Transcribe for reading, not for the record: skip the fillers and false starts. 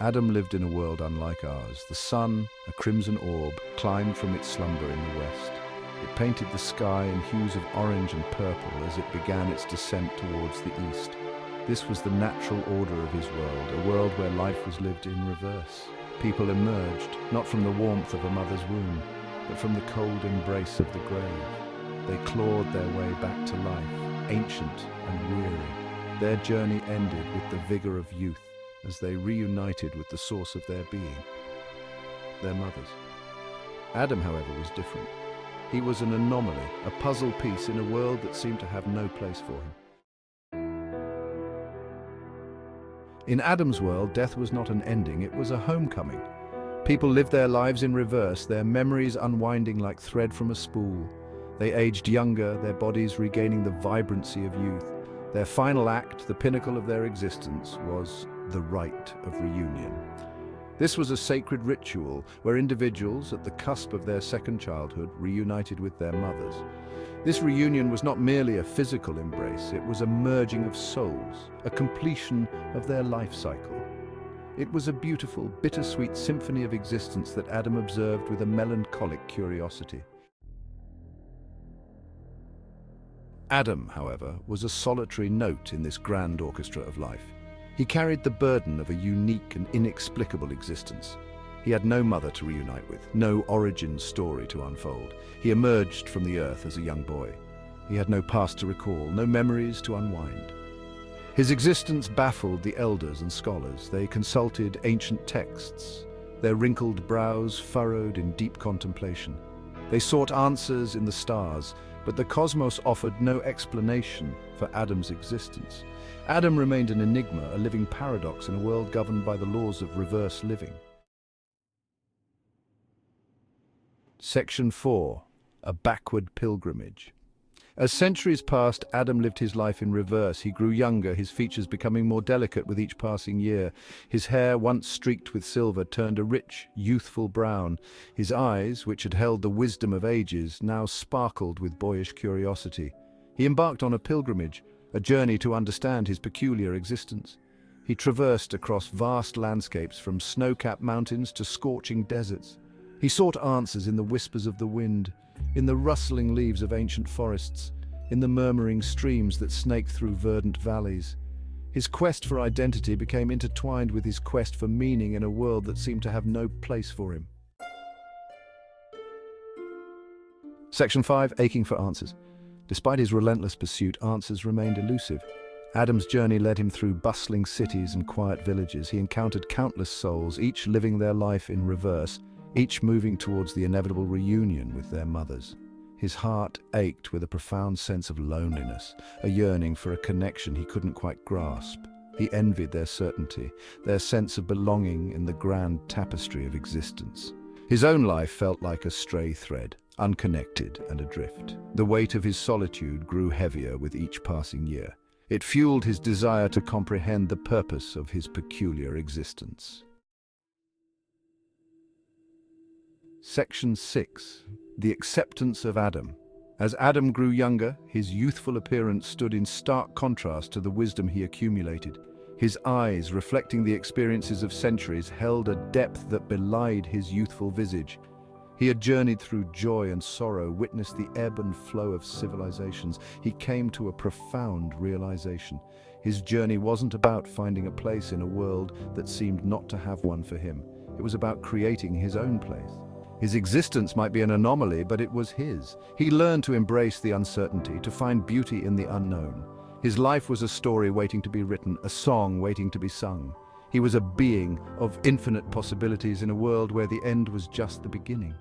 Adam lived in a world unlike ours. The sun, a crimson orb, climbed from its slumber in the west. It painted the sky in hues of orange and purple as it began its descent towards the east. This was the natural order of his world, a world where life was lived in reverse. People emerged, not from the warmth of a mother's womb, but from the cold embrace of the grave. They clawed their way back to life, ancient and weary. Their journey ended with the vigor of youth as they reunited with the source of their being, their mothers. Adam, however, was different. He was an anomaly, a puzzle piece in a world that seemed to have no place for him. In Adam's world, death was not an ending, it was a homecoming. People lived their lives in reverse, their memories unwinding like thread from a spool. They aged younger, their bodies regaining the vibrancy of youth. Their final act, the pinnacle of their existence, was the rite of reunion. This was a sacred ritual where individuals, at the cusp of their second childhood, reunited with their mothers. This reunion was not merely a physical embrace, it was a merging of souls, a completion of their life cycle. It was a beautiful, bittersweet symphony of existence that Adam observed with a melancholic curiosity. Adam, however, was a solitary note in this grand orchestra of life. He carried the burden of a unique and inexplicable existence. He had no mother to reunite with, no origin story to unfold. He emerged from the earth as a young boy. He had no past to recall, no memories to unwind. His existence baffled the elders and scholars. They consulted ancient texts, their wrinkled brows furrowed in deep contemplation. They sought answers in the stars, but the cosmos offered no explanation for Adam's existence. Adam remained an enigma, a living paradox in a world governed by the laws of reverse living. Section 4. A backward pilgrimage. As centuries passed, Adam lived his life in reverse. He grew younger, his features becoming more delicate with each passing year. His hair, once streaked with silver, turned a rich, youthful brown. His eyes, which had held the wisdom of ages, now sparkled with boyish curiosity. He embarked on a pilgrimage, a journey to understand his peculiar existence. He traversed across vast landscapes, from snow-capped mountains to scorching deserts. He sought answers in the whispers of the wind, in the rustling leaves of ancient forests, in the murmuring streams that snaked through verdant valleys. His quest for identity became intertwined with his quest for meaning in a world that seemed to have no place for him. Section 5. Aching for answers. Despite his relentless pursuit, answers remained elusive. Adam's journey led him through bustling cities and quiet villages. He encountered countless souls, each living their life in reverse, each moving towards the inevitable reunion with their mothers. His heart ached with a profound sense of loneliness, a yearning for a connection he couldn't quite grasp. He envied their certainty, their sense of belonging in the grand tapestry of existence. His own life felt like a stray thread, unconnected and adrift. The weight of his solitude grew heavier with each passing year. It fueled his desire to comprehend the purpose of his peculiar existence. Section 6. The acceptance of Adam. As Adam grew younger, his youthful appearance stood in stark contrast to the wisdom he accumulated. His eyes, reflecting the experiences of centuries, held a depth that belied his youthful visage. He had journeyed through joy and sorrow, witnessed the ebb and flow of civilizations. He came to a profound realization. His journey wasn't about finding a place in a world that seemed not to have one for him. It was about creating his own place. His existence might be an anomaly, but it was his. He learned to embrace the uncertainty, to find beauty in the unknown. His life was a story waiting to be written, a song waiting to be sung. He was a being of infinite possibilities in a world where the end was just the beginning.